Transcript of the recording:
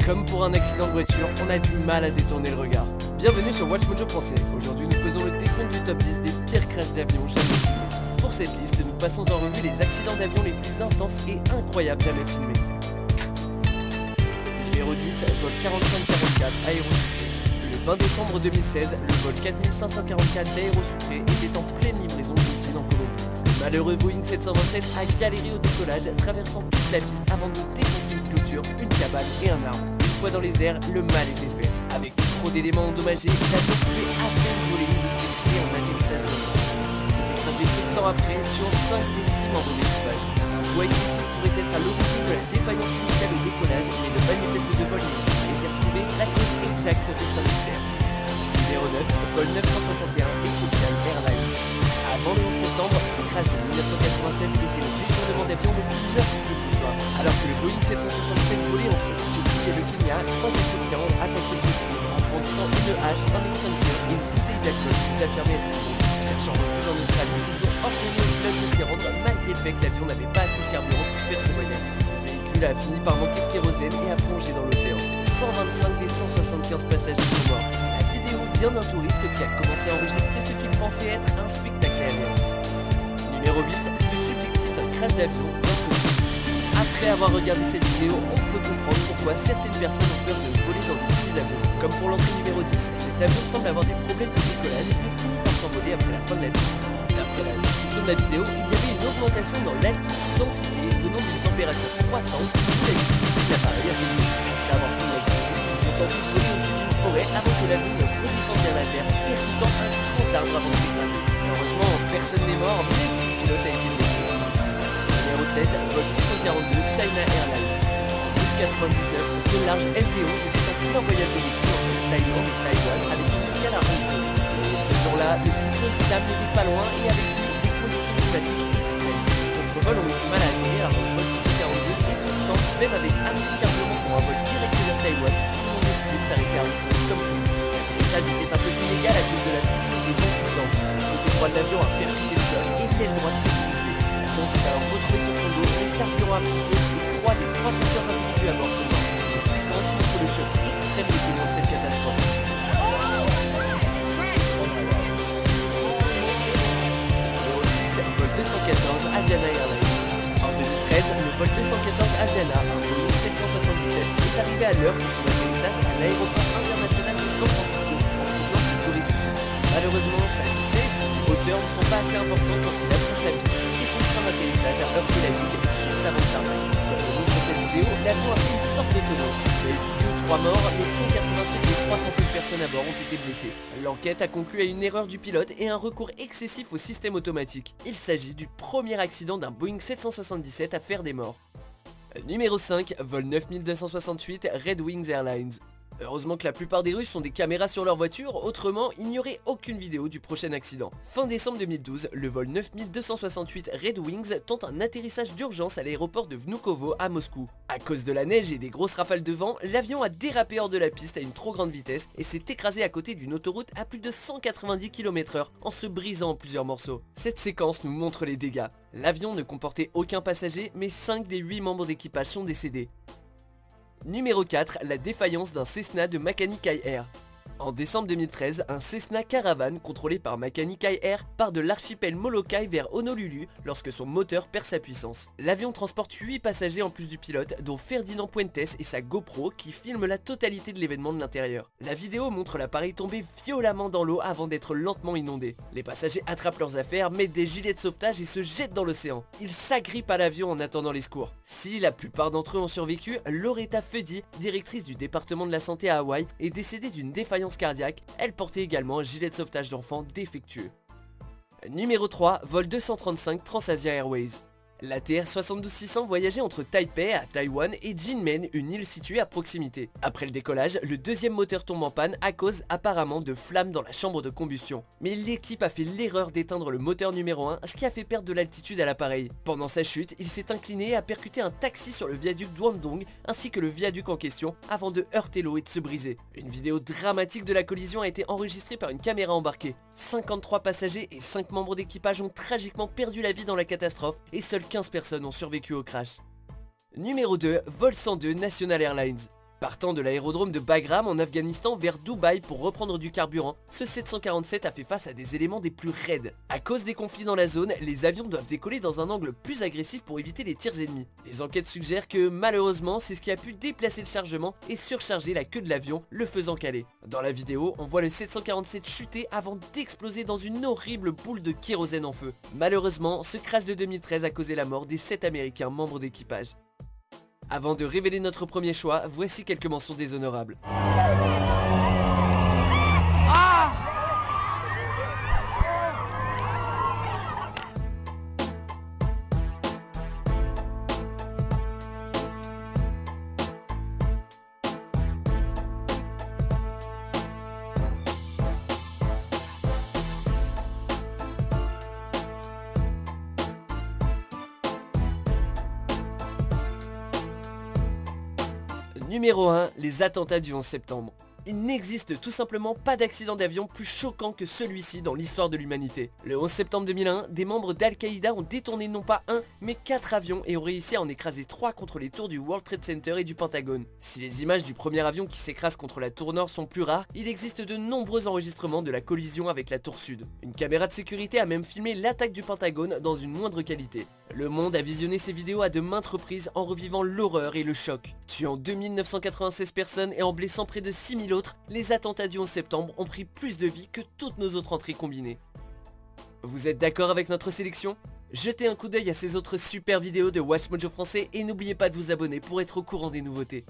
Comme pour un accident de voiture, on a du mal à détourner le regard. Bienvenue sur Watch Mojo français. Aujourd'hui, nous faisons le décompte du top 10 des pires crashs d'avion jamais filmés. Pour cette liste, nous passons en revue les accidents d'avion les plus intenses et incroyables jamais filmés. Numéro 10, vol 4544 Aérosucré. Le 20 décembre 2016, le vol 4544 d'Aérosucré était en pleine livraison de routine en Colombie. Le malheureux Boeing 727 a galéré au décollage, traversant toute la piste avant de défoncer une clôture, une cabane et un arbre. Une fois dans les airs, le mal était fait. Avec trop d'éléments endommagés, l'avion pouvait à peine voler et en atterrissage. S'est écrasé peu de temps après, tuant 5 des 6 membres d'équipage. Un poids excessif pourrait être à l'origine de la défaillance initiale au décollage, mais le manifeste de vol était retrouvé la cause exacte reste un mystère. Numéro 9, vol 961 Ethiopian Airlines. Avant le 11 septembre, ce crash de 1996 était le détournement d'avion le plus meurtrier de l'histoire. Alors que le Boeing 767 volait entre l'Éthiopie et le Kenya, 3 Éthiopiens ont attaqué le véhicule en brandissant une hache, un extincteur et une bouteille d'alcool qu'ils affirmaient être faux. Cherchant refuge en Australie, ils ont ordonné au pilote de s'y rendre malgré le fait que l'avion n'avait pas assez de carburant pour faire ce voyage. Le véhicule a fini par manquer de kérosène et a plongé dans l'océan. 125 des 175 passagers sont morts. La vidéo vient d'un touriste qui a commencé à enregistrer ce qu'il pensait être un spectacle aérien. Numéro 8, le subjectif d'un crash d'avion d'un Covid. Après avoir regardé cette vidéo, on peut comprendre pourquoi certaines personnes ont peur de voler dans de petits avions. Comme pour l'entrée numéro 10, cet avion semble avoir des problèmes de décollage et finit par s'envoler après la fin de la piste. D'après la description de la vidéo, il y avait une augmentation dans l'altitude densité venant d'une température croissante où l'appareil a séché. Après avoir pris l'altitude, ils ont tenté de voler au-dessus d'une forêt avant que l'avion ne redescende vers la terre, percutant un grand arbre avant de s'écraser. Malheureusement, personne n'est mort, même si le pilote a été blessé. Numéro 7, vol 642 China Airlines. En 1999, ce large LPO c'était un plein voyage de véhicule entre Thaïlande et Taïwan avec une escale à Hong Kong. Et ce jour-là, le cyclone Sam n'était pas loin et avec lui des conditions climatiques extrêmes. Notre vol ont eu du mal à atterrir avant le vol 642 et pourtant, même avec assez de carburant pour un vol direct vers Taïwan, ils ont décidé de s'arrêter à Hong Kong comme tout. L'atterrissage était un peu inégal à cause de la pluie et des vents puissants. Le côté droit de l'avion a percuté le sol et l'aile droite s'est brisée. L'avion s'est alors retrouvé sur son dos et le carburant a brûlé et 3 des 315 individus à bord sont morts. Cette séquence montre le choc extrême des témoins de cette catastrophe. Numéro 6, vol 214 Asiana Airlines. En 2013, le vol 214 Asiana, un Boeing 777, est arrivé à l'heure de son atterrissage à l'aéroport international de San Francisco, en provenance de Corée du Sud. Malheureusement, sa vitesse et son hauteur ne sont pas assez importantes lorsqu'il approche la piste et son train d'atterrissage a heurté la digue juste avant le tarmac. Comme le montre cette vidéo, l'avion a fait une sorte de tonneau. Il y a eu 3 morts, les 187 des 307 personnes à bord ont été blessées. L'enquête a conclu à une erreur du pilote et un recours excessif au système automatique. Il s'agit du premier accident d'un Boeing 777 à faire des morts. Numéro 5, vol 9268 Red Wings Airlines. Heureusement que la plupart des Russes ont des caméras sur leur voiture, autrement il n'y aurait aucune vidéo du prochain accident. Fin décembre 2012, le vol 9268 Red Wings tente un atterrissage d'urgence à l'aéroport de Vnukovo à Moscou. À cause de la neige et des grosses rafales de vent, l'avion a dérapé hors de la piste à une trop grande vitesse et s'est écrasé à côté d'une autoroute à plus de 190 km/h en se brisant en plusieurs morceaux. Cette séquence nous montre les dégâts. L'avion ne comportait aucun passager, mais 5 des 8 membres d'équipage sont décédés. Numéro 4, la défaillance d'un Cessna de Makani Kai Air. En décembre 2013, un Cessna Caravan contrôlé par Makani Kai Air part de l'archipel Molokai vers Honolulu lorsque son moteur perd sa puissance. L'avion transporte 8 passagers en plus du pilote, dont Ferdinand Puentes et sa GoPro qui filment la totalité de l'événement de l'intérieur. La vidéo montre l'appareil tomber violemment dans l'eau avant d'être lentement inondé. Les passagers attrapent leurs affaires, mettent des gilets de sauvetage et se jettent dans l'océan. Ils s'agrippent à l'avion en attendant les secours. Si la plupart d'entre eux ont survécu, Loretta Fuddy, directrice du département de la santé à Hawaï, est décédée d'une défaillance cardiaque. Elle portait également un gilet de sauvetage d'enfant défectueux. Numéro 3, vol 235 Transasia Airways. La TR-72600 voyageait entre Taipei à Taïwan et Jinmen, une île située à proximité. Après le décollage, le deuxième moteur tombe en panne à cause apparemment de flammes dans la chambre de combustion. Mais l'équipe a fait l'erreur d'éteindre le moteur numéro 1, ce qui a fait perdre de l'altitude à l'appareil. Pendant sa chute, il s'est incliné et a percuté un taxi sur le viaduc Douandong ainsi que le viaduc en question avant de heurter l'eau et de se briser. Une vidéo dramatique de la collision a été enregistrée par une caméra embarquée. 53 passagers et 5 membres d'équipage ont tragiquement perdu la vie dans la catastrophe et seuls 15 personnes ont survécu au crash. Numéro 2, vol 102 National Airlines. Partant de l'aérodrome de Bagram en Afghanistan vers Dubaï pour reprendre du carburant, ce 747 a fait face à des éléments des plus raides. À cause des conflits dans la zone, les avions doivent décoller dans un angle plus agressif pour éviter les tirs ennemis. Les enquêtes suggèrent que malheureusement c'est ce qui a pu déplacer le chargement et surcharger la queue de l'avion, le faisant caler. Dans la vidéo, on voit le 747 chuter avant d'exploser dans une horrible boule de kérosène en feu. Malheureusement, ce crash de 2013 a causé la mort des 7 Américains membres d'équipage. Avant de révéler notre premier choix, voici quelques mentions déshonorables. Numéro 1, les attentats du 11 septembre. Il n'existe tout simplement pas d'accident d'avion plus choquant que celui-ci dans l'histoire de l'humanité. Le 11 septembre 2001, des membres d'Al-Qaïda ont détourné non pas un, mais 4 avions et ont réussi à en écraser 3 contre les tours du World Trade Center et du Pentagone. Si les images du premier avion qui s'écrase contre la tour nord sont plus rares, il existe de nombreux enregistrements de la collision avec la tour sud. Une caméra de sécurité a même filmé l'attaque du Pentagone dans une moindre qualité. Le monde a visionné ces vidéos à de maintes reprises en revivant l'horreur et le choc. Tuant 2996 personnes et en blessant près de 6000 autres, les attentats du 11 septembre ont pris plus de vies que toutes nos autres entrées combinées. Vous êtes d'accord avec notre sélection ? Jetez un coup d'œil à ces autres super vidéos de Watch Mojo français et n'oubliez pas de vous abonner pour être au courant des nouveautés.